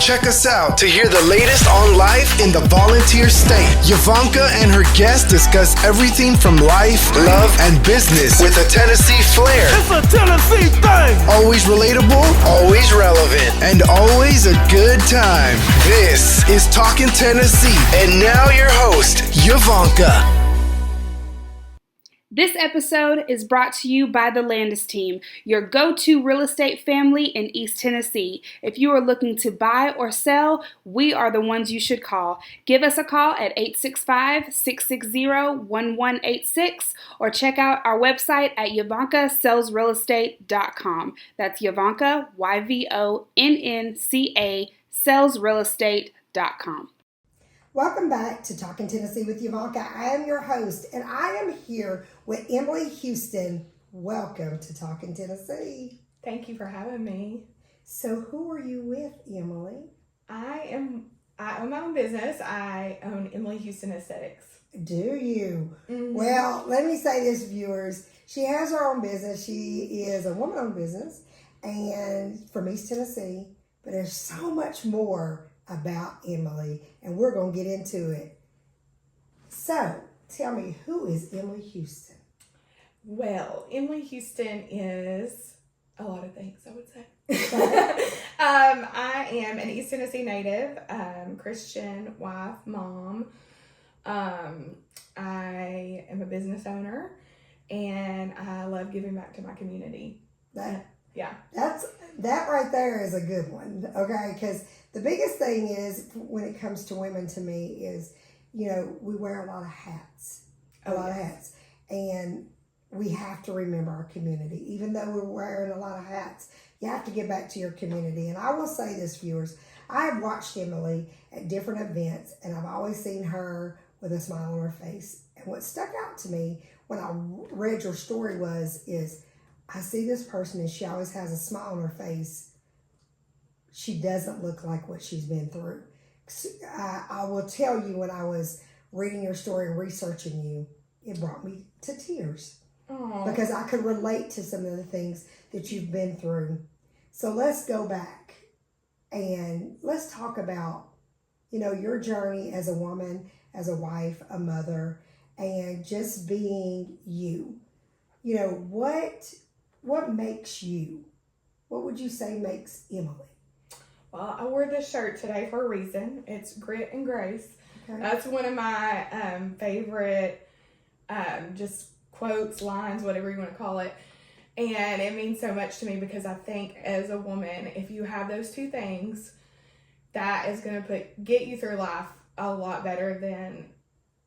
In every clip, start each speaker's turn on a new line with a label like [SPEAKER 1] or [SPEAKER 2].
[SPEAKER 1] Check us out to hear the latest on life in the volunteer state. Yvonnca and her guests discuss everything from life, love, and business with a Tennessee flair.
[SPEAKER 2] It's a Tennessee thing!
[SPEAKER 1] Always relatable, always relevant, and always a good time. This is Talkin Tennessee, and now your host, Yvonnca.
[SPEAKER 3] This episode is brought to you by the Landes team, your go-to real estate family in East Tennessee. If you are looking to buy or sell, we are the ones you should call. Give us a call at 865-660-1186 or check out our website at YvoncaSellsRealEstate.com. That's Yvonnca, YVONNCA, sellsrealestate.com.
[SPEAKER 4] Welcome back to Talkin Tennessee with Yvonnca. I am your host, and I am here with Emily Houston. Welcome to Talkin Tennessee.
[SPEAKER 5] Thank you for having me.
[SPEAKER 4] So, who are you with, Emily?
[SPEAKER 5] I own my own business. I own Emily Houston Aesthetics.
[SPEAKER 4] Do you?
[SPEAKER 5] Mm-hmm.
[SPEAKER 4] Well, let me say this, viewers. She has her own business. She is a woman-owned business, and from East Tennessee. But there's so much more about Emily, and we're going to get into it. So, tell me, who is Emily Houston?
[SPEAKER 5] Well, Emily Houston is a lot of things, I would say. I am an East Tennessee native, Christian wife, mom. I am a business owner, and I love giving back to my community.
[SPEAKER 4] That right there is a good one, okay? Because the biggest thing is, when it comes to women, to me, is, we wear a lot of hats. And we have to remember our community. Even though we're wearing a lot of hats, you have to get back to your community. And I will say this, viewers, I have watched Emily at different events, and I've always seen her with a smile on her face. And what stuck out to me when I read your story is I see this person and she always has a smile on her face. She doesn't look like what she's been through. I will tell you, when I was reading your story and researching you, it brought me to tears.
[SPEAKER 5] Aww.
[SPEAKER 4] Because I could relate to some of the things that you've been through. So let's go back and let's talk about, your journey as a woman, as a wife, a mother, and just being you. What makes you? What would you say makes Emily?
[SPEAKER 5] Well, I wore this shirt today for a reason. It's Grit and Grace. Okay. That's one of my favorite just quotes, lines, whatever you want to call it. And it means so much to me because I think as a woman, if you have those two things, that is going to get you through life a lot better than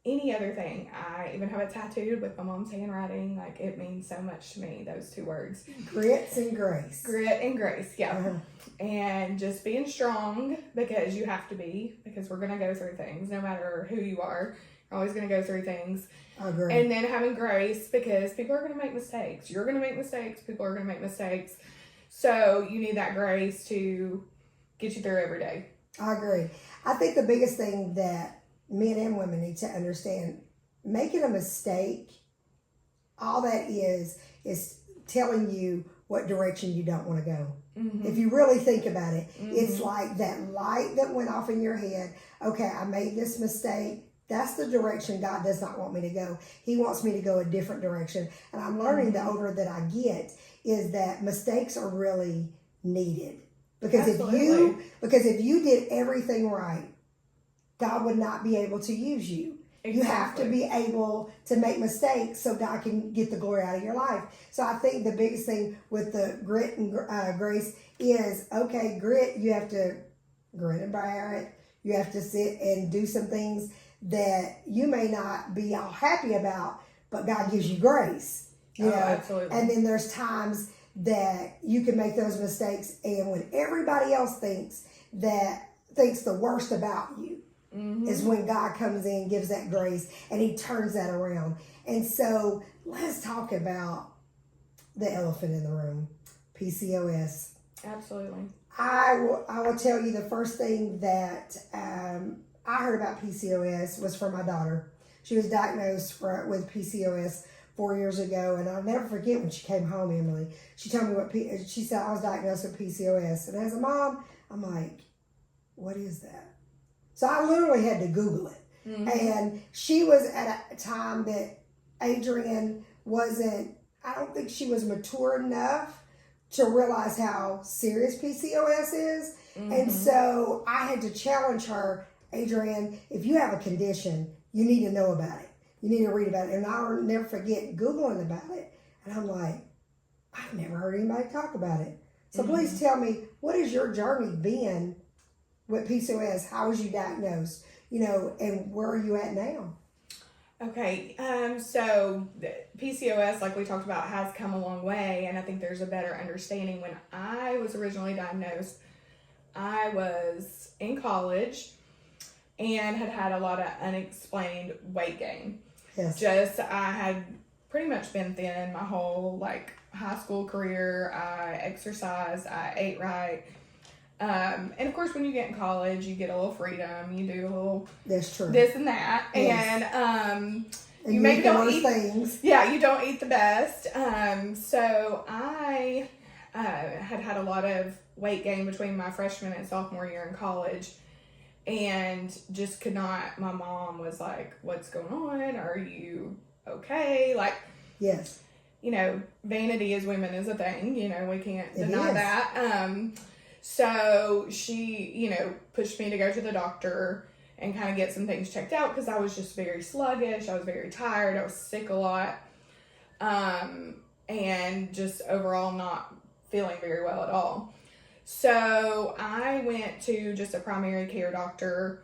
[SPEAKER 5] any other thing. I even have it tattooed with my mom's handwriting. Like, it means so much to me, those two words.
[SPEAKER 4] Grits and grace.
[SPEAKER 5] Grit and grace, yeah. Uh-huh. And just being strong, because you have to be, because we're going to go through things. No matter who you are, you're always going to go through things.
[SPEAKER 4] I agree.
[SPEAKER 5] And then having grace, because people are going to make mistakes. You're going to make mistakes. People are going to make mistakes. So you need that grace to get you through every day.
[SPEAKER 4] I agree. I think the biggest thing that men and women need to understand, making a mistake, all that is telling you what direction you don't want to go. Mm-hmm. If you really think about it, mm-hmm. It's like that light that went off in your head. Okay, I made this mistake. That's the direction God does not want me to go. He wants me to go a different direction. And I'm learning the older that I get is that mistakes are really needed. Because if you did everything right, God would not be able to use you. Exactly. You have to be able to make mistakes so God can get the glory out of your life. So I think the biggest thing with the grit and grace is, okay, grit, you have to grit and bear it. You have to sit and do some things that you may not be all happy about, but God gives you grace. You know?
[SPEAKER 5] Absolutely.
[SPEAKER 4] And then there's times that you can make those mistakes, and when everybody else thinks the worst about you, mm-hmm. is when God comes in, gives that grace, and He turns that around. And so let's talk about the elephant in the room, PCOS.
[SPEAKER 5] Absolutely.
[SPEAKER 4] I will tell you, the first thing that I heard about PCOS was from my daughter. She was diagnosed with PCOS 4 years ago, and I'll never forget when she came home, Emily. She told me she said I was diagnosed with PCOS, and as a mom, I'm like, what is that? So I literally had to Google it. Mm-hmm. And she was at a time that Adrienne wasn't, I don't think she was mature enough to realize how serious PCOS is. Mm-hmm. And so I had to challenge her, Adrienne, if you have a condition, you need to know about it. You need to read about it. And I'll never forget Googling about it. And I'm like, I've never heard anybody talk about it. So please tell me, what has your journey been with PCOS? How was you diagnosed? And where are you at now?
[SPEAKER 5] Okay, so PCOS, like we talked about, has come a long way, and I think there's a better understanding. When I was originally diagnosed, I was in college and had a lot of unexplained weight gain. Yes. I had pretty much been thin my whole high school career. I exercised, I ate right. And of course, when you get in college, you get a little freedom. You do a little
[SPEAKER 4] That's true.
[SPEAKER 5] This and that,
[SPEAKER 4] yes.
[SPEAKER 5] And
[SPEAKER 4] you maybe don't eat things.
[SPEAKER 5] Yeah, you don't eat the best. So I had a lot of weight gain between my freshman and sophomore year in college, and just could not. My mom was like, "What's going on? Are you okay?"
[SPEAKER 4] Yes.
[SPEAKER 5] Vanity as women is a thing. We can't deny that. So she, pushed me to go to the doctor and kind of get some things checked out because I was just very sluggish. I was very tired. I was sick a lot. And just overall not feeling very well at all. So I went to just a primary care doctor,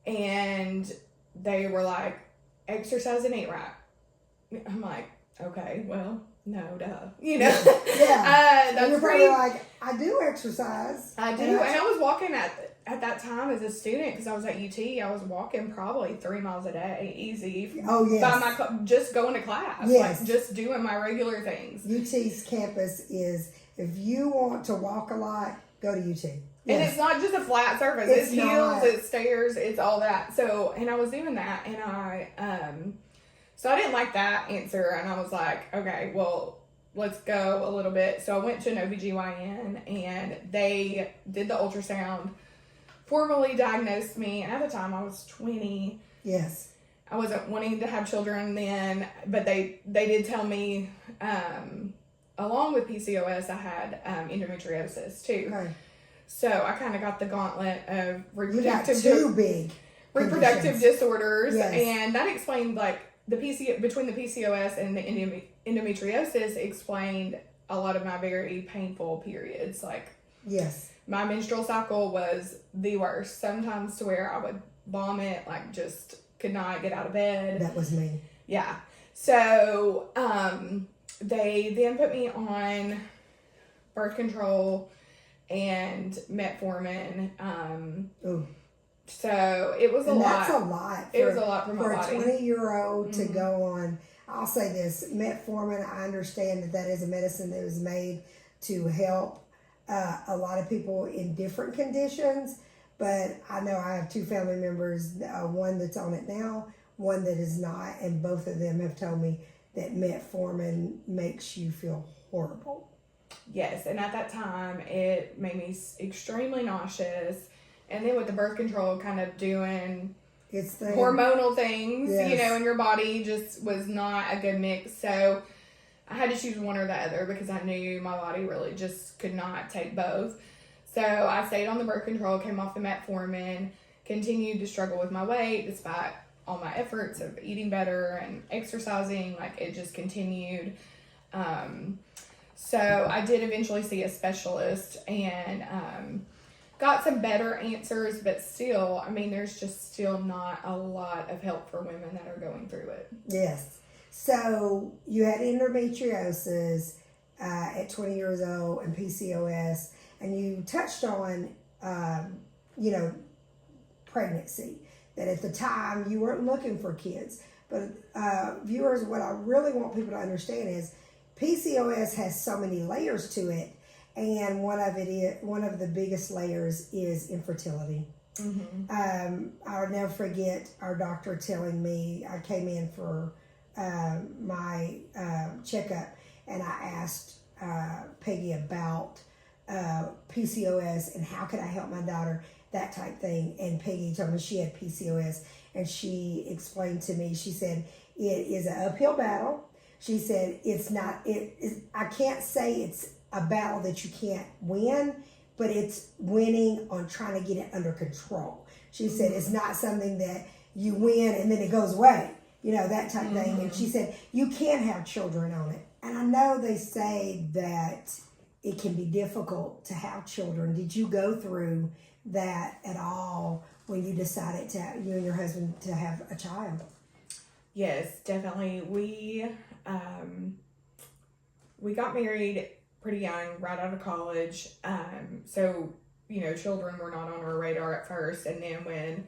[SPEAKER 5] and they were like, exercise and eat right. I'm like, okay, well, no, duh.
[SPEAKER 4] Yeah.
[SPEAKER 5] That's
[SPEAKER 4] you're probably like, I do exercise.
[SPEAKER 5] I do. And I was walking at that time as a student, because I was at UT, I was walking probably 3 miles a day, easy.
[SPEAKER 4] Oh, yes.
[SPEAKER 5] By just going to class.
[SPEAKER 4] Yes.
[SPEAKER 5] Just doing my regular things.
[SPEAKER 4] UT's campus is, if you want to walk a lot, go to UT. Yes.
[SPEAKER 5] And it's not just a flat surface. It's hills, it's stairs, it's all that. So, and I was doing that, and so I didn't like that answer, and I was like, okay, well, let's go a little bit. So I went to an OBGYN, and they did the ultrasound, formally diagnosed me. And at the time, I was 20.
[SPEAKER 4] Yes.
[SPEAKER 5] I wasn't wanting to have children then, but they did tell me, along with PCOS, I had endometriosis too. Okay. So I kind of got the gauntlet of reproductive disorders, yes. And that explained between the PCOS and the endometriosis explained a lot of my very painful periods.
[SPEAKER 4] Yes,
[SPEAKER 5] my menstrual cycle was the worst. Sometimes to where I would vomit, just could not get out of bed.
[SPEAKER 4] That was me.
[SPEAKER 5] Yeah. So they then put me on birth control and metformin. So it was a lot.
[SPEAKER 4] That's a lot.
[SPEAKER 5] It was a lot for my body.
[SPEAKER 4] For a 20-year-old to go on, I'll say this, metformin, I understand that is a medicine that was made to help a lot of people in different conditions, but I know I have 2 family members, one that's on it now, one that is not, and both of them have told me that metformin makes you feel horrible.
[SPEAKER 5] Yes, and at that time, it made me extremely nauseous. And then with the birth control kind of doing hormonal things, yes. In your body, just was not a good mix. So I had to choose one or the other because I knew my body really just could not take both. So I stayed on the birth control, came off the metformin, continued to struggle with my weight despite all my efforts of eating better and exercising. It just continued. So I did eventually see a specialist and got some better answers, but still, there's just still not a lot of help for women that are going through it.
[SPEAKER 4] Yes. So you had endometriosis at 20 years old and PCOS, and you touched on, pregnancy, that at the time you weren't looking for kids. But viewers, what I really want people to understand is PCOS has so many layers to it. And one of the biggest layers is infertility. Mm-hmm. I'll never forget our doctor telling me, I came in for my checkup, and I asked Peggy about PCOS and how can I help my daughter, that type thing. And Peggy told me she had PCOS, and she explained to me, she said, it is an uphill battle. She said, I can't say it's a battle that you can't win, but it's winning on trying to get it under control. She said, it's not something that you win and then it goes away, that type thing. And she said, you can't have children on it. And I know they say that it can be difficult to have children. Did you go through that at all when you decided you and your husband to have a child?
[SPEAKER 5] Yes, definitely. We got married pretty young, right out of college. So, children were not on our radar at first. And then when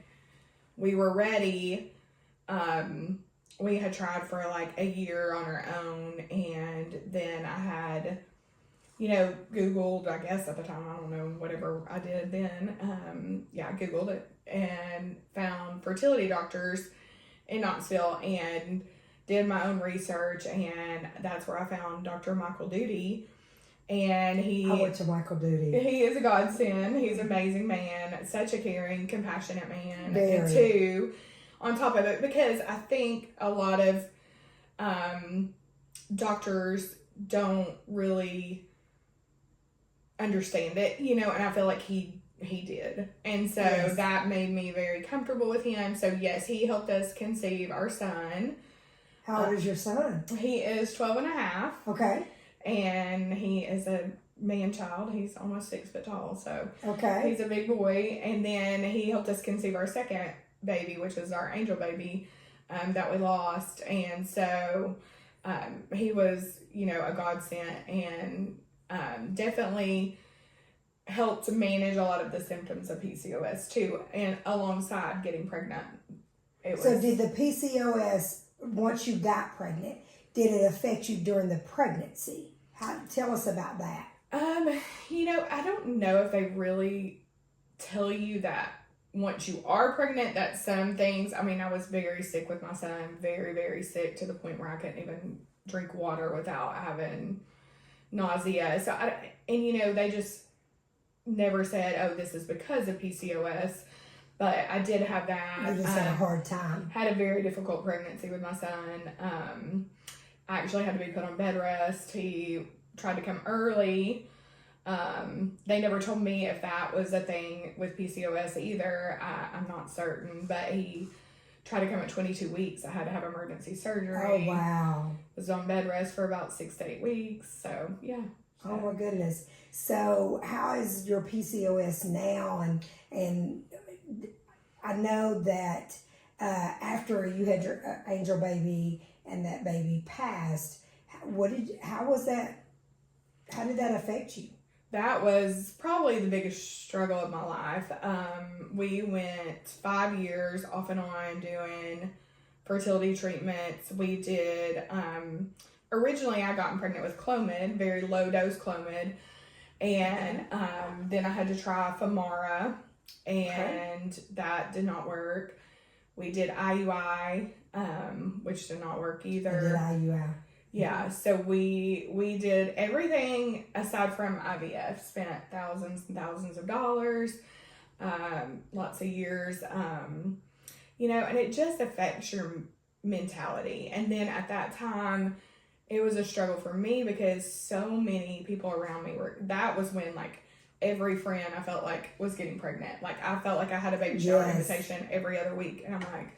[SPEAKER 5] we were ready, we had tried for like a year on our own. And then I had, Googled, I guess at the time, I don't know, whatever I did then. I Googled it and found fertility doctors in Knoxville and did my own research. And that's where I found Dr. Michael Duty. And
[SPEAKER 4] I went to Michael Duty.
[SPEAKER 5] He is a godsend. He's an amazing man, such a caring, compassionate man.
[SPEAKER 4] Very.
[SPEAKER 5] And two, on top of it, because I think a lot of doctors don't really understand it, and I feel like he did. And so that made me very comfortable with him. So yes, he helped us conceive our son.
[SPEAKER 4] How old is your son?
[SPEAKER 5] He is 12 and a half.
[SPEAKER 4] Okay.
[SPEAKER 5] And he is a man child. He's almost 6 foot tall. So
[SPEAKER 4] okay.
[SPEAKER 5] He's a big boy. And then he helped us conceive our second baby, which is our angel baby that we lost. And so he was, a godsend and definitely helped manage a lot of the symptoms of PCOS too, and alongside getting pregnant.
[SPEAKER 4] So did the PCOS, once you got pregnant, did it affect you during the pregnancy? Tell us about that.
[SPEAKER 5] I don't know if they really tell you that once you are pregnant, that some things, I was very sick with my son, very, very sick to the point where I couldn't even drink water without having nausea. So, they just never said, oh, this is because of PCOS. But I did have that.
[SPEAKER 4] You just had a hard time.
[SPEAKER 5] Had a very difficult pregnancy with my son. I actually had to be put on bed rest. He tried to come early. They never told me if that was a thing with PCOS either. I'm not certain, but he tried to come at 22 weeks. I had to have emergency surgery.
[SPEAKER 4] Oh, wow.
[SPEAKER 5] Was on bed rest for about 6 to 8 weeks. So, yeah.
[SPEAKER 4] Oh, my goodness. So, how is your PCOS now? And I know that after you had your angel baby and that baby passed, how was that? How did that affect you?
[SPEAKER 5] That was probably the biggest struggle of my life. We went 5 years off and on doing fertility treatments. We did, originally I got pregnant with Clomid, very low dose Clomid. And then I had to try Femara, and that did not work. We did IUI, which did not work either.
[SPEAKER 4] I did IUI.
[SPEAKER 5] Yeah, so we did everything aside from IVF. Spent thousands and thousands of dollars, lots of years, and it just affects your mentality. And then at that time, it was a struggle for me because so many people around me that was when like every friend I felt like was getting pregnant. Like I felt like I had a baby shower invitation every other week, and I'm like,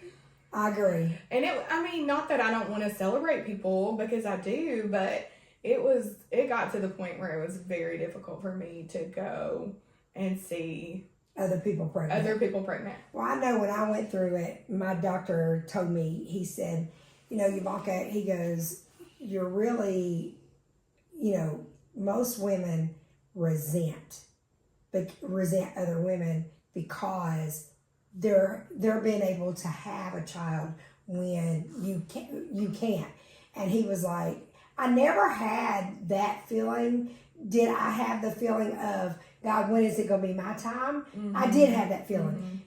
[SPEAKER 4] I agree.
[SPEAKER 5] And not that I don't want to celebrate people, because I do, but it got to the point where it was very difficult for me to go and see
[SPEAKER 4] other people pregnant. Well, I know when I went through it, my doctor told me, he said, Yvonnca, he goes, you're really, most women resent other women because they're being able to have a child when you can't. And he was like, I never had that feeling. Did I have the feeling of, God, when is it going to be my time? Mm-hmm. I did have that feeling,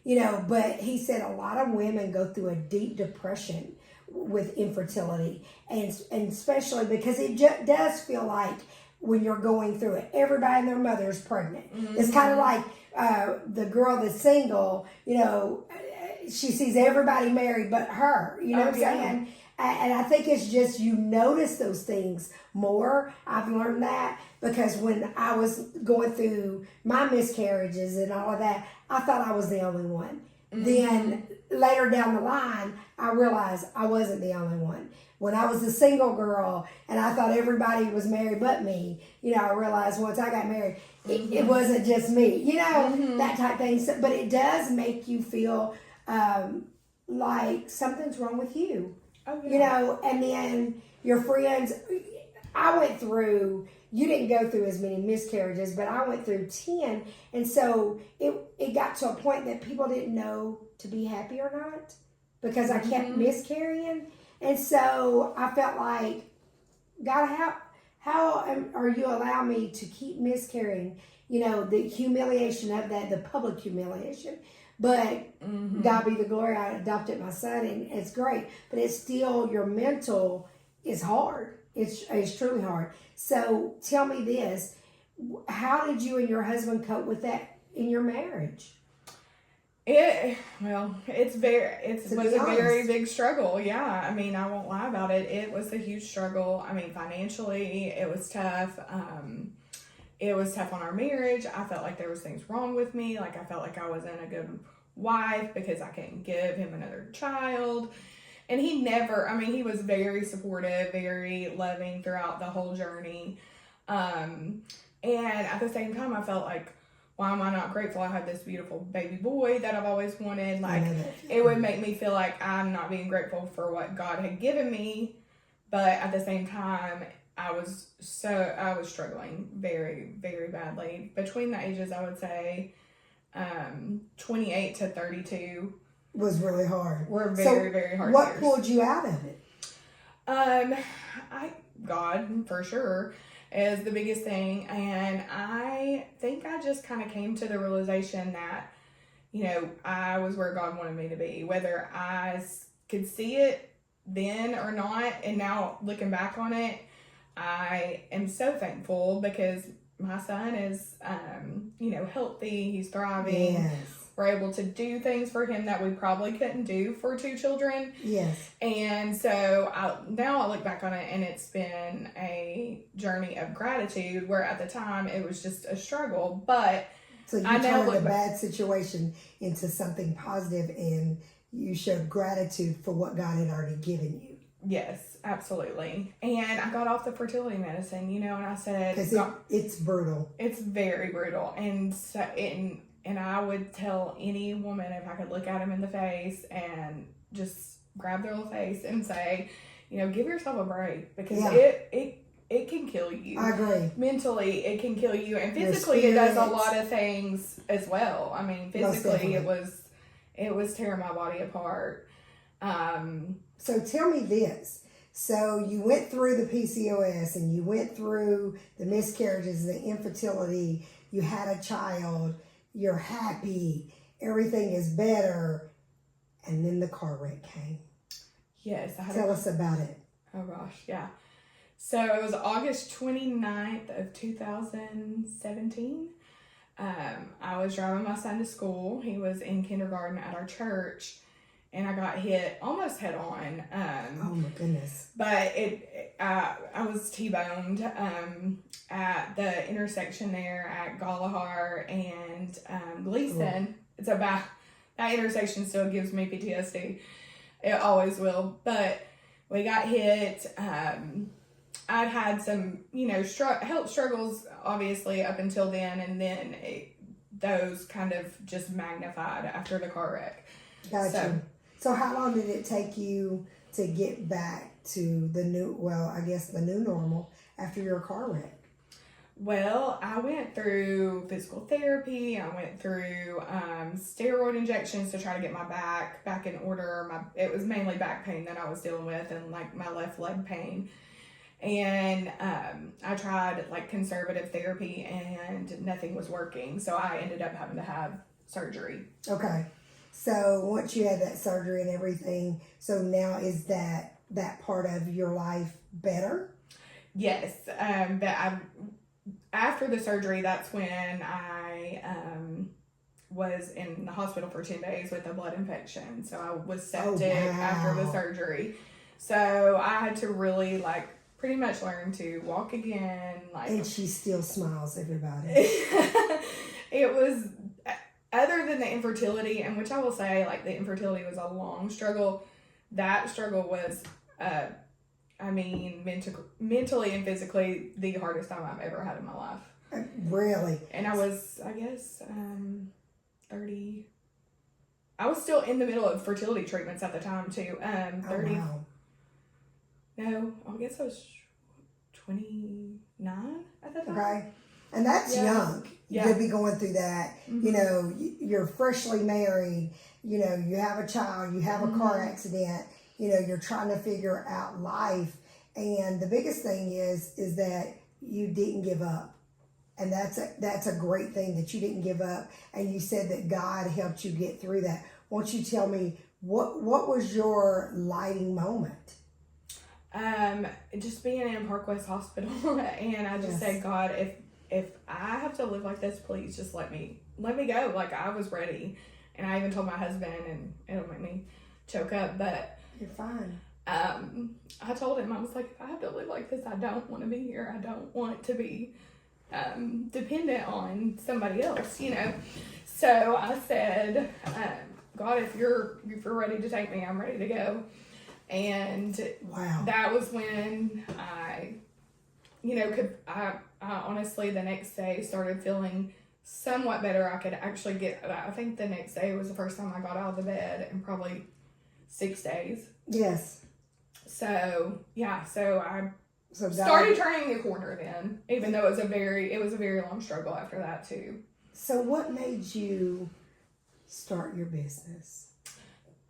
[SPEAKER 4] but he said a lot of women go through a deep depression with infertility, and especially because it does feel like when you're going through it. Everybody and their mother is pregnant. It's kind of like the girl that's single, you know, she sees everybody married but her, you know what I'm saying? And I think it's just you notice those things more. I've learned that because when I was going through my miscarriages and all of that, I thought I was the only one. Then later down the line, I realized I wasn't the only one. When I was a single girl and I thought everybody was married but me, you know, I realized once I got married, it wasn't just me, you know, that type of thing. So, but it does make you feel like something's wrong with you. You know, and then your friends, I went through, you didn't go through as many miscarriages, but I went through 10. And so it got to a point that people didn't know to be happy or not because I kept miscarrying. And so I felt like, God, how are you allowing me to keep miscarrying? You know, the humiliation of that, the public humiliation. But God be the glory, I adopted my son and it's great. But it's still, your mental is hard. It's truly hard. So tell me this, how did you and your husband cope with that in your marriage?
[SPEAKER 5] It was a very big struggle. Yeah, I mean, I won't lie about it. It was a huge struggle. I mean, financially, it was tough. It was tough on our marriage. I felt like there was things wrong with me. Like I felt like I wasn't a good wife because I couldn't give him another child. And he was very supportive, very loving throughout the whole journey. And at the same time, I felt like, why am I not grateful? I have this beautiful baby boy that I've always wanted. Like, it would make me feel like I'm not being grateful for what God had given me. But at the same time, I was struggling very, very badly. Between the ages, I would say 28 to 32
[SPEAKER 4] was really hard.
[SPEAKER 5] Were very, very hard
[SPEAKER 4] What
[SPEAKER 5] years.
[SPEAKER 4] pulled you out of it?
[SPEAKER 5] God, for sure, is the biggest thing. And I think I just kind of came to the realization that, you know, I was where God wanted me to be, whether I could see it then or not. And now looking back on it, I am so thankful because my son is, healthy. He's thriving.
[SPEAKER 4] Yes.
[SPEAKER 5] We're able to do things for him that we probably couldn't do for two children.
[SPEAKER 4] Yes.
[SPEAKER 5] And so now I look back on it and it's been a journey of gratitude where at the time it was just a struggle. But
[SPEAKER 4] so you turned a bad situation into something positive and you showed gratitude for what God had already given you.
[SPEAKER 5] Yes, absolutely. And I got off the fertility medicine, and I said,
[SPEAKER 4] because it's brutal.
[SPEAKER 5] It's very brutal. And so, and I would tell any woman if I could look at them in the face and just grab their little face and say, give yourself a break because it can kill you.
[SPEAKER 4] I agree.
[SPEAKER 5] Mentally, it can kill you, and physically, it does a lot of things as well. I mean, physically, it was tearing my body apart.
[SPEAKER 4] So tell me this. So you went through the PCOS and you went through the miscarriages, the infertility, you had a child, you're happy, everything is better, and then the car wreck came.
[SPEAKER 5] Yes.
[SPEAKER 4] Tell us about it.
[SPEAKER 5] Oh gosh, yeah. So it was August 29th of 2017. I was driving my son to school. He was in kindergarten at our church. And I got hit almost head on.
[SPEAKER 4] Oh my goodness!
[SPEAKER 5] But I was T-boned at the intersection there at Galahar and Gleason. Oh. It's about that intersection still gives me PTSD. It always will. But we got hit. I'd had some health struggles obviously up until then, and then those kind of just magnified after the car wreck.
[SPEAKER 4] Gotcha. So how long did it take you to get back to the new normal after your car wreck?
[SPEAKER 5] Well, I went through physical therapy. I went through steroid injections to try to get my back in order. It was mainly back pain that I was dealing with and like my left leg pain. And I tried like conservative therapy and nothing was working. So I ended up having to have surgery. Okay.
[SPEAKER 4] So once you had that surgery and everything, so now is that part of your life better?
[SPEAKER 5] Yes, but after the surgery, that's when I was in the hospital for 10 days with a blood infection. So I was septic after the surgery. So I had to really like pretty much learn to walk again. Like,
[SPEAKER 4] and she still smiles, everybody.
[SPEAKER 5] It was, other than the infertility, and which I will say, like, the infertility was a long struggle. That struggle was, mentally and physically the hardest time I've ever had in my life.
[SPEAKER 4] Really?
[SPEAKER 5] And I was, I guess, 30. I was still in the middle of fertility treatments at the time, too. 30.
[SPEAKER 4] Wow.
[SPEAKER 5] No, I guess I was 29 at the time.
[SPEAKER 4] Okay. And that's young. To be going through that.
[SPEAKER 5] Mm-hmm.
[SPEAKER 4] You know, you're freshly married. You know, you have a child. You have a car accident. You know, you're trying to figure out life. And the biggest thing is that you didn't give up. And that's a great thing, that you didn't give up. And you said that God helped you get through that. Won't you tell me, what was your lighting moment?
[SPEAKER 5] Just being in Park West Hospital, and I just said, God, if I have to live like this, please just let me go. Like, I was ready. And I even told my husband, and it'll make me choke up, but
[SPEAKER 4] you're fine.
[SPEAKER 5] I told him, I was like, if I have to live like this, I don't want to be here. I don't want to be dependent on somebody else, you know. So I said, God, if you're ready to take me, I'm ready to go. And that was when I honestly, the next day started feeling somewhat better. I could actually I think the next day was the first time I got out of the bed in probably 6 days.
[SPEAKER 4] Yes.
[SPEAKER 5] So I started turning the corner then, even though it was a very long struggle after that too.
[SPEAKER 4] So what made you start your business?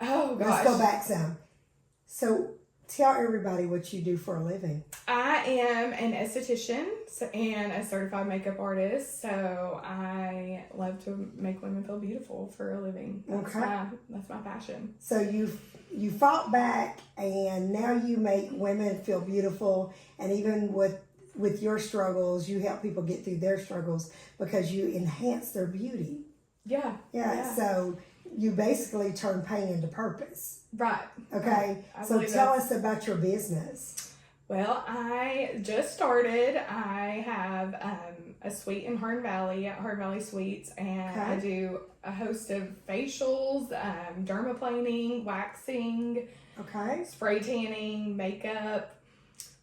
[SPEAKER 5] Oh gosh.
[SPEAKER 4] Let's go back some. So tell everybody what you do for a living. I
[SPEAKER 5] am an esthetician and a certified makeup artist, so I love to make women feel beautiful for a living. That's my passion. So you fought back, and now you make women feel beautiful, and even with your struggles, you help people get through their struggles because you enhance their beauty. Yeah. So you basically turn pain into purpose. Right. Okay. So tell us about your business. Well, I just started. I have a suite in Hearn Valley at Hearn Valley Suites, and I do a host of facials, dermaplaning, waxing, spray tanning, makeup,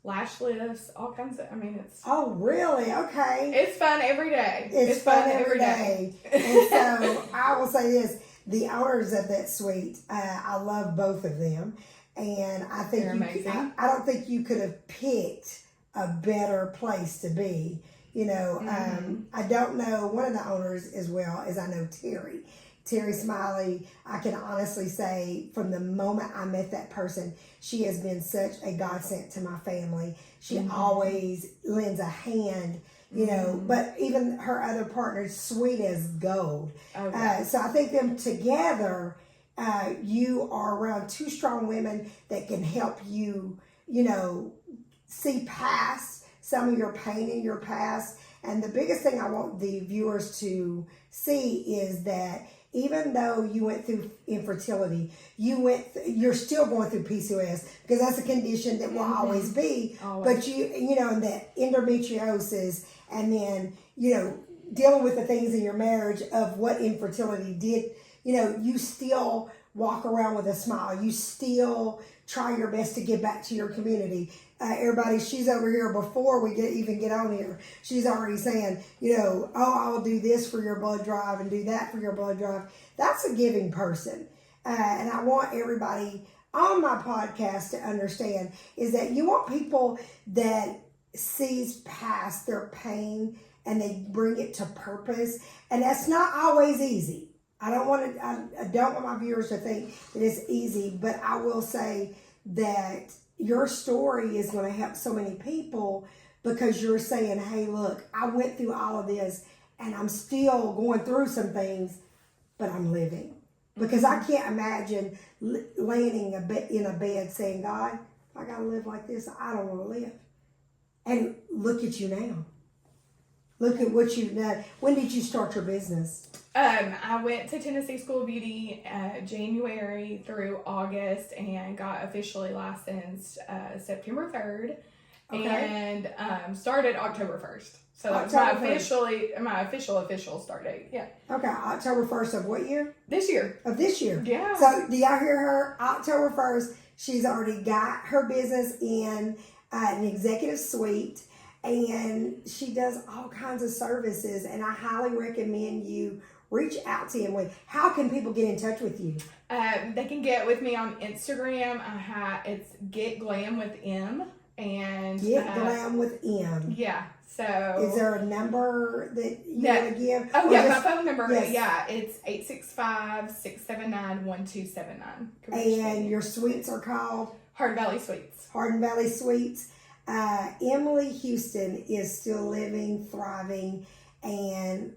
[SPEAKER 5] lash lifts, all kinds of, it's... Oh, really? Okay. It's fun every day. It's fun every day. And so I will say this. The owners of that suite, I love both of them, and I think they're amazing. I don't think you could have picked a better place to be. You know, I don't know one of the owners as well as I know Terry Smiley. I can honestly say from the moment I met that person, she has been such a godsend to my family. She always lends a hand. You know, but even her other partners, sweet as gold. So I think them together, you are around two strong women that can help you, you know, see past some of your pain in your past. And the biggest thing I want the viewers to see is that even though you went through infertility, you're still going through PCOS, because that's a condition that will always be. But you know, and that endometriosis, and then, you know, dealing with the things in your marriage of what infertility did, you know, you still walk around with a smile. You still try your best to give back to your community. Everybody, she's over here before we even get on here. She's already saying, you know, I'll do this for your blood drive and do that for your blood drive. That's a giving person. And I want everybody on my podcast to understand is that you want people that sees past their pain and they bring it to purpose. And that's not always easy. I don't want my viewers to think that it's easy, but I will say that your story is going to help so many people because you're saying, hey, look, I went through all of this and I'm still going through some things, but I'm living. Because I can't imagine laying in a bed saying, God, if I got to live like this, I don't want to live. And look at you now.
[SPEAKER 4] Look at what you've done. When did you start your business?
[SPEAKER 5] I went to Tennessee School of Beauty January through August and got officially licensed September 3rd. Okay. And started October 1st. So that was my official start date. Yeah.
[SPEAKER 4] Okay, October 1st of what year?
[SPEAKER 5] This year.
[SPEAKER 4] Of this year.
[SPEAKER 5] Yeah.
[SPEAKER 4] So do y'all hear her? October 1st, she's already got her business in an executive suite, and she does all kinds of services, and I highly recommend you reach out to him. How can people get in touch with you?
[SPEAKER 5] They can get with me on Instagram. It's Get Glam with M. And
[SPEAKER 4] Get Glam with M.
[SPEAKER 5] Yeah. So
[SPEAKER 4] is there a number that you want to give?
[SPEAKER 5] Oh, yeah, my phone number. Yes. Yeah, it's 865-679-1279.
[SPEAKER 4] And your suites are called?
[SPEAKER 5] Hardin Valley Suites.
[SPEAKER 4] Hardin Valley Suites. Emily Houston is still living, thriving, and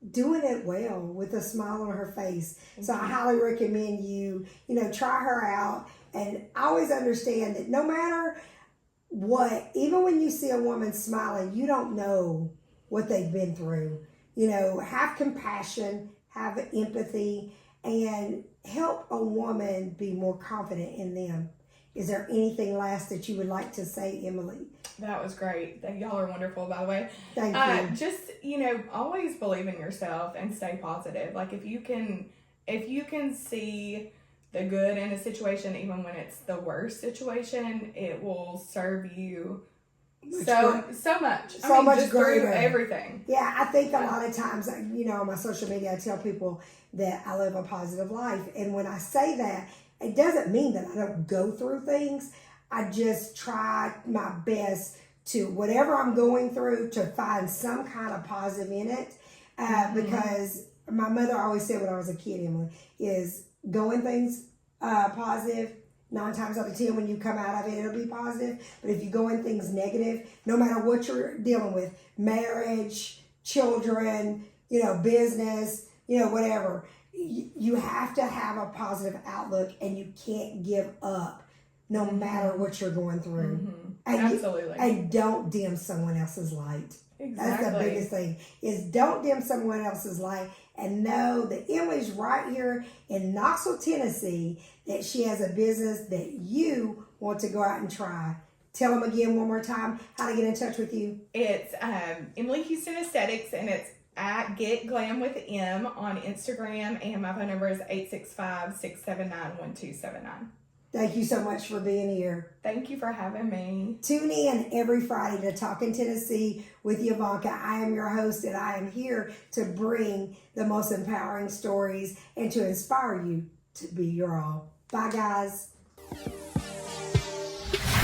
[SPEAKER 4] doing it well with a smile on her face. So I highly recommend you try her out. And I always understand that no matter what, even when you see a woman smiling, you don't know what they've been through. Have compassion, have empathy, and help a woman be more confident in them. Is there anything last that you would like to say, Emily?
[SPEAKER 5] That was great. Y'all are wonderful, by the way.
[SPEAKER 4] Thank you.
[SPEAKER 5] Just, always believe in yourself and stay positive. Like if you can see the good in a situation, even when it's the worst situation, it will serve you so much.
[SPEAKER 4] So much
[SPEAKER 5] just
[SPEAKER 4] greater.
[SPEAKER 5] Through everything.
[SPEAKER 4] Yeah, I think a lot of times, on my social media, I tell people that I live a positive life. And when I say that, it doesn't mean that I don't go through things. I just try my best to, whatever I'm going through, to find some kind of positive in it. Because my mother always said when I was a kid, Emily, is going things positive. 9 times out of 10, when you come out of it, it'll be positive. But if you go in things negative, no matter what you're dealing with, marriage, children, business, whatever, you have to have a positive outlook, and you can't give up no matter what you're going through.
[SPEAKER 5] Mm-hmm.
[SPEAKER 4] Absolutely. And don't dim someone else's light.
[SPEAKER 5] Exactly.
[SPEAKER 4] That's the biggest thing, is don't dim someone else's light, and know that Emily's right here in Knoxville, Tennessee, that she has a business that you want to go out and try. Tell them again one more time how to get in touch with you.
[SPEAKER 5] It's Emily Houston Aesthetics, and it's at Get Glam with M on Instagram, and my phone number is 865-679-1279.
[SPEAKER 4] Thank you so much for being here.
[SPEAKER 5] Thank you for having me.
[SPEAKER 4] Tune in every Friday to Talkin Tennessee with Yvonnca. I am your host, and I am here to bring the most empowering stories and to inspire you to be your all. Bye, guys.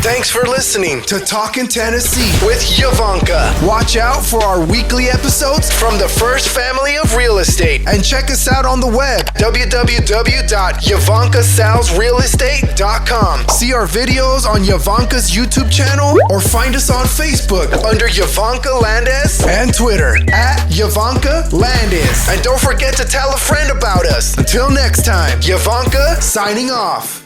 [SPEAKER 1] Thanks for listening to Talkin Tennessee with Yvonnca. Watch out for our weekly episodes from the first family of real estate, and check us out on the web, www.yvoncasalesrealestate.com. See our videos on Yvonca's YouTube channel, or find us on Facebook under Yvonnca Landes, and Twitter at Yvonnca Landes. And don't forget to tell a friend about us. Until next time, Yvonnca signing off.